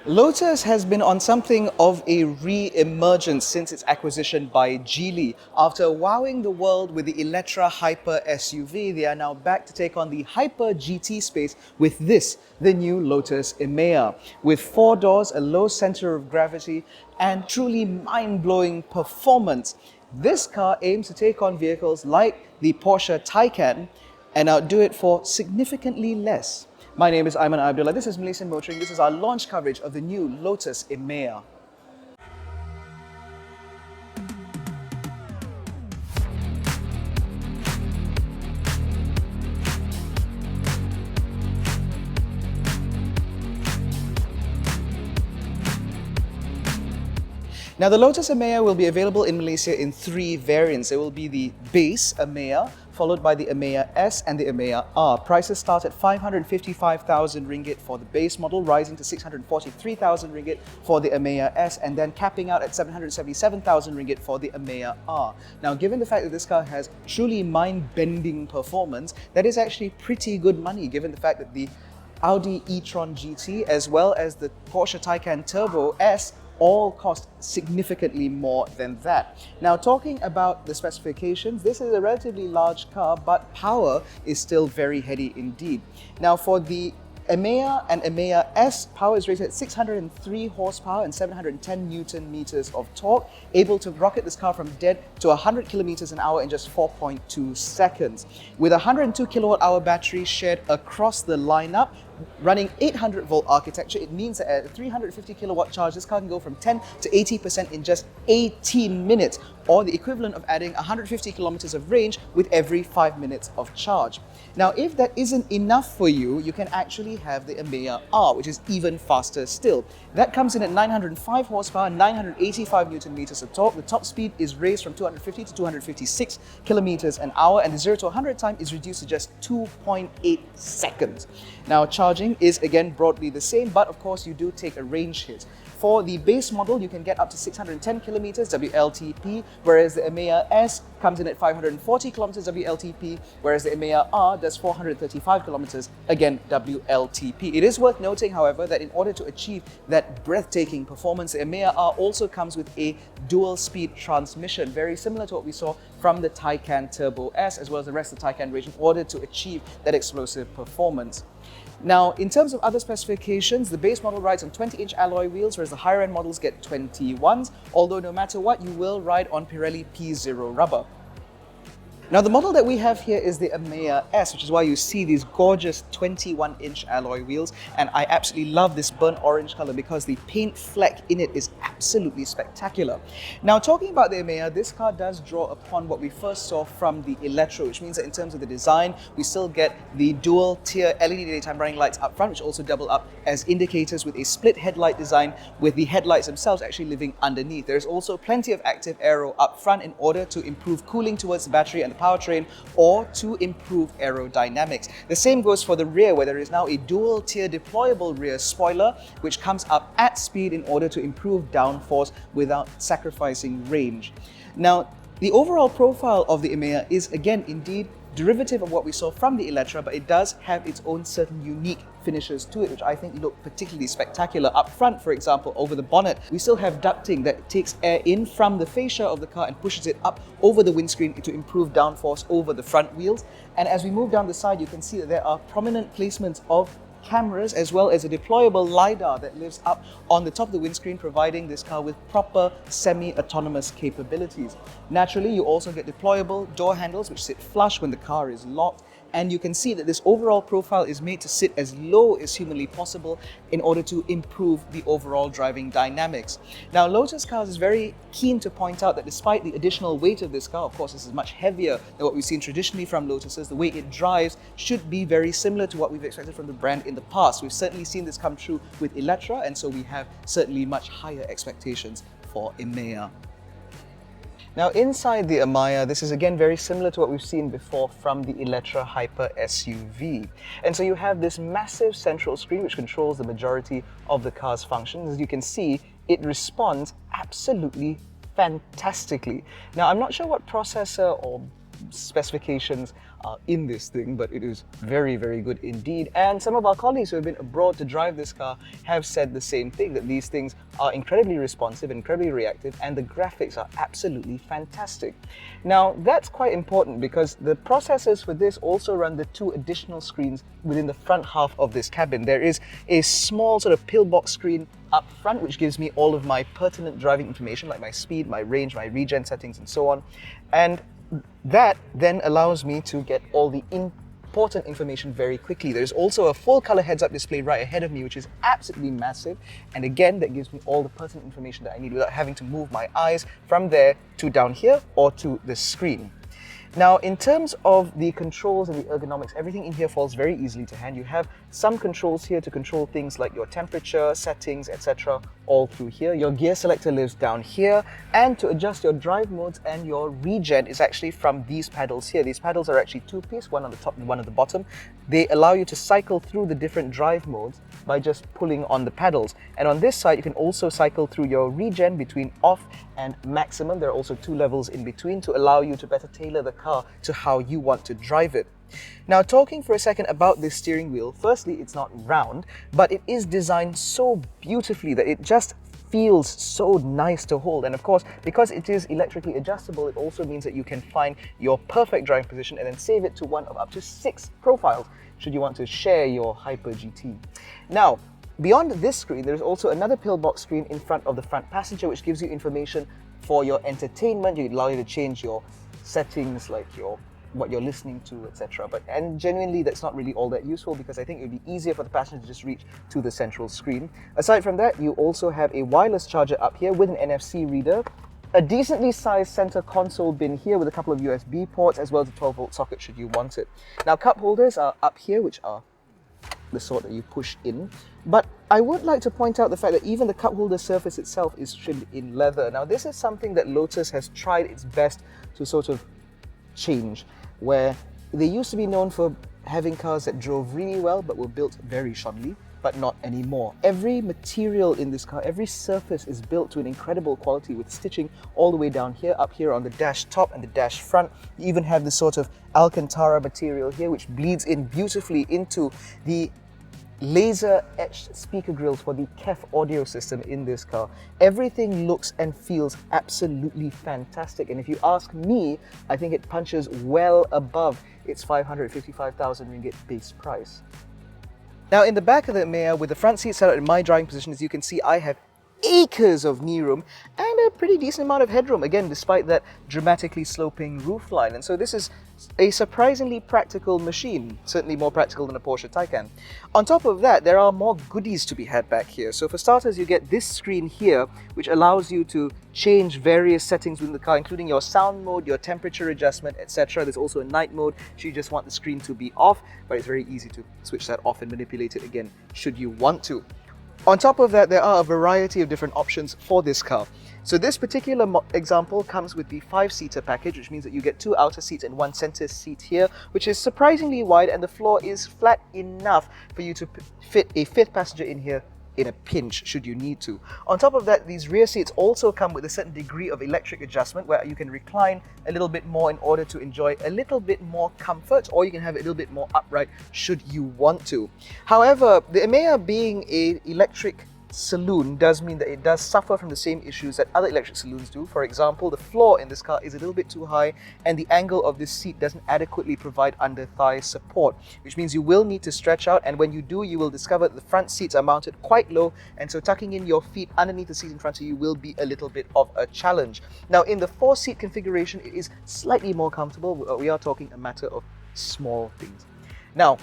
Lotus has been on something of a re-emergence since its acquisition by Geely. After wowing the world with the Eletre Hyper SUV, they are now back to take on the Hyper GT space with this, the new Lotus Emeya. With 4 doors, a low center of gravity, and truly mind-blowing performance, this car aims to take on vehicles like the Porsche Taycan and outdo it for significantly less. My name is AIMAN ABDULLAH. This is Malaysian Motoring. This is our launch coverage of the new Lotus Emeya. Now, the Lotus Emeya will be available in Malaysia in 3 variants. It will be the base Emeya, followed by the Emeya S and the Emeya R. Prices start at 555,000 ringgit for the base model, rising to 643,000 ringgit for the Emeya S, and then capping out at 777,000 ringgit for the Emeya R. Now, given the fact that this car has truly mind-bending performance, that is actually pretty good money, given the fact that the Audi e-tron GT as well as the Porsche Taycan Turbo S all cost significantly more than that. Now, talking about the specifications, this is a relatively large car, but power is still very heady indeed. Now, for the Emeya and Emeya S, power is rated at 603 horsepower and 710 Newton meters of torque, able to rocket this car from dead to 100 kilometers an hour in just 4.2 seconds. With a 102 kilowatt hour battery shared across the lineup, running 800 volt architecture, it means that at a 350 kilowatt charge, this car can go from 10 to 80% in just 18 minutes, or the equivalent of adding 150 kilometers of range with every 5 minutes of charge. Now, if that isn't enough for you, you can actually have the Emeya R, which is even faster still. That comes in at 905 horsepower, 985 Newton meters of torque. The top speed is raised from 250 to 256 kilometers an hour, and the 0 to 100 time is reduced to just 2.8 seconds. Now, charging is again broadly the same, but of course you do take a range hit. For the base model, you can get up to 610 kilometers WLTP, whereas the Emeya S comes in at 540 kilometers WLTP, whereas the Emeya R does 435 kilometers, again WLTP. It is worth noting, however, that in order to achieve that breathtaking performance, the Emeya R also comes with a dual-speed transmission, very similar to what we saw from the Taycan Turbo S, as well as the rest of the Taycan range, in order to achieve that explosive performance. Now, in terms of other specifications, the base model rides on 20-inch alloy wheels, whereas the higher-end models get 21s, although no matter what, you will ride on Pirelli P0 rubber. Now, the model that we have here is the Emeya S, which is why you see these gorgeous 21-inch alloy wheels, and I absolutely love this burnt orange color because the paint fleck in it is absolutely spectacular. Now, talking about the Emeya, this car does draw upon what we first saw from the Eletre, which means that in terms of the design, we still get the dual-tier LED daytime running lights up front, which also double up as indicators with a split headlight design, with the headlights themselves actually living underneath. There's also plenty of active aero up front in order to improve cooling towards the battery and the powertrain, or to improve aerodynamics. The same goes for the rear, where there is now a dual-tier deployable rear spoiler, which comes up at speed in order to improve downforce without sacrificing range. Now, the overall profile of the Emeya is again indeed derivative of what we saw from the Eletre, but it does have its own certain unique finishes to it, which I think look particularly spectacular. Up front, for example, over the bonnet, we still have ducting that takes air in from the fascia of the car and pushes it up over the windscreen to improve downforce over the front wheels. And as we move down the side, you can see that there are prominent placements of cameras as well as a deployable LiDAR that lives up on the top of the windscreen, providing this car with proper semi-autonomous capabilities. Naturally, you also get deployable door handles which sit flush when the car is locked, and you can see that this overall profile is made to sit as low as humanly possible in order to improve the overall driving dynamics. Now, Lotus Cars is very keen to point out that despite the additional weight of this car, of course this is much heavier than what we've seen traditionally from Lotuses, the way it drives should be very similar to what we've expected from the brand in the past. We've certainly seen this come true with Eletre, and so we have certainly much higher expectations for Emeya. Now, inside the Emeya, this is again very similar to what we've seen before from the Eletre Hyper SUV. And so you have this massive central screen which controls the majority of the car's functions. As you can see, it responds absolutely fantastically. Now, I'm not sure what processor or specifications are in this thing, but it is very, very good indeed. And some of our colleagues who have been abroad to drive this car have said the same thing, that these things are incredibly responsive, incredibly reactive, and the graphics are absolutely fantastic. Now, that's quite important because the processors for this also run the two additional screens within the front half of this cabin. There is a small sort of pillbox screen up front, which gives me all of my pertinent driving information like my speed, my range, my regen settings, and so on. And that then allows me to get all the important information very quickly. There's also a full color heads-up display right ahead of me, which is absolutely massive. And again, that gives me all the pertinent information that I need without having to move my eyes from there to down here or to the screen. Now, in terms of the controls and the ergonomics, everything in here falls very easily to hand. You have some controls here to control things like your temperature, settings, etc. all through here. Your gear selector lives down here, and to adjust your drive modes and your regen is actually from these paddles here. These paddles are actually two-piece, one on the top and one at the bottom. They allow you to cycle through the different drive modes by just pulling on the paddles. And on this side, you can also cycle through your regen between off and maximum. There are also two levels in between to allow you to better tailor the car to how you want to drive it. Now, talking for a second about this steering wheel, firstly, it's not round, but it is designed so beautifully that it just feels so nice to hold. And of course, because it is electrically adjustable, it also means that you can find your perfect driving position and then save it to one of up to 6 profiles should you want to share your Hyper GT. Now, beyond this screen, there's also another pillbox screen in front of the front passenger, which gives you information for your entertainment. It allows you to change your settings, like what you're listening to, etc. And genuinely, that's not really all that useful because I think it would be easier for the passenger to just reach to the central screen. Aside from that, you also have a wireless charger up here with an NFC reader, a decently sized center console bin here with a couple of USB ports, as well as a 12-volt socket should you want it. Now, cup holders are up here, which are the sort that you push in. But I would like to point out the fact that even the cup holder surface itself is trimmed in leather. Now, this is something that Lotus has tried its best to sort of change, where they used to be known for having cars that drove really well but were built very shoddily, but not anymore. Every material in this car, every surface is built to an incredible quality with stitching all the way down here, up here on the dash top and the dash front. You even have this sort of Alcantara material here, which bleeds in beautifully into the laser-etched speaker grills for the KEF audio system in this car. Everything looks and feels absolutely fantastic, and if you ask me, I think it punches well above its 555,000 ringgit base price. Now, in the back of the Emeya, with the front seat set up in my driving position, as you can see, I have acres of knee room and a pretty decent amount of headroom, again, despite that dramatically sloping roofline. And so this is a surprisingly practical machine, certainly more practical than a Porsche Taycan. On top of that, there are more goodies to be had back here. So for starters, you get this screen here, which allows you to change various settings within the car, including your sound mode, your temperature adjustment, etc. There's also a night mode should you just want the screen to be off, but it's very easy to switch that off and manipulate it again should you want to. On top of that, there are a variety of different options for this car. So this particular example comes with the 5-seater package, which means that you get 2 outer seats and 1 center seat here, which is surprisingly wide, and the floor is flat enough for you to fit a 5th passenger in here in a pinch should you need to. On top of that, these rear seats also come with a certain degree of electric adjustment where you can recline a little bit more in order to enjoy a little bit more comfort, or you can have it a little bit more upright should you want to. However, the Emeya being an electric saloon does mean that it does suffer from the same issues that other electric saloons do. For example, the floor in this car is a little bit too high and the angle of this seat doesn't adequately provide under thigh support, which means you will need to stretch out, and when you do, you will discover that the front seats are mounted quite low, and so tucking in your feet underneath the seat in front of you will be a little bit of a challenge. Now, in the 4-seat configuration, it is slightly more comfortable. We are talking a matter of small things. Now,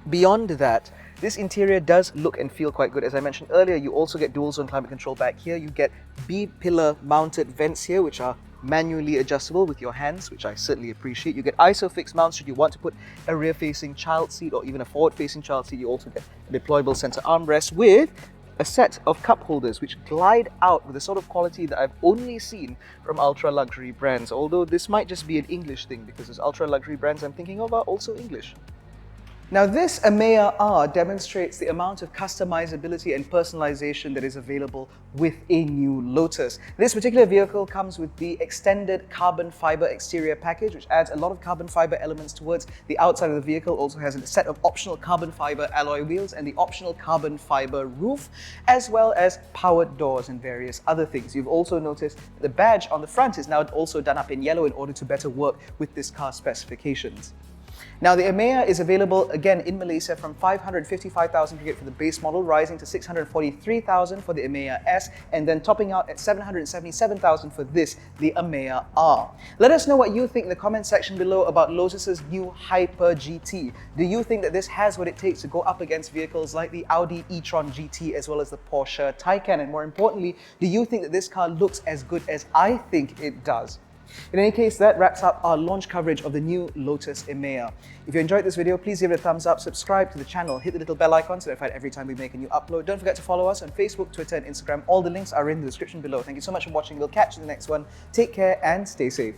beyond that, this interior does look and feel quite good. As I mentioned earlier, you also get dual zone climate control back here. You get B-pillar mounted vents here, which are manually adjustable with your hands, which I certainly appreciate. You get ISOFIX mounts should you want to put a rear-facing child seat or even a forward-facing child seat. You also get a deployable center armrest with a set of cup holders which glide out with the sort of quality that I've only seen from ultra-luxury brands, although this might just be an English thing because those ultra-luxury brands I'm thinking of are also English. Now this Emeya R demonstrates the amount of customizability and personalization that is available with a new Lotus. This particular vehicle comes with the extended carbon fiber exterior package, which adds a lot of carbon fiber elements towards the outside of the vehicle. Also has a set of optional carbon fiber alloy wheels and the optional carbon fiber roof, as well as powered doors and various other things. You've also noticed the badge on the front is now also done up in yellow in order to better work with this car's specifications. Now the Emeya is available again in Malaysia from 555,000 ringgit for the base model, rising to 643,000 for the Emeya S, and then topping out at 777,000 for this, the Emeya R. Let us know what you think in the comment section below about Lotus's new Hyper GT. Do you think that this has what it takes to go up against vehicles like the Audi e-tron GT as well as the Porsche Taycan? And more importantly, do you think that this car looks as good as I think it does? In any case, that wraps up our launch coverage of the new Lotus Emeya. If you enjoyed this video, please give it a thumbs up, subscribe to the channel, hit the little bell icon so notified every time we make a new upload. Don't forget to follow us on Facebook, Twitter and Instagram. All the links are in the description below. Thank you so much for watching. We'll catch you in the next one. Take care and stay safe.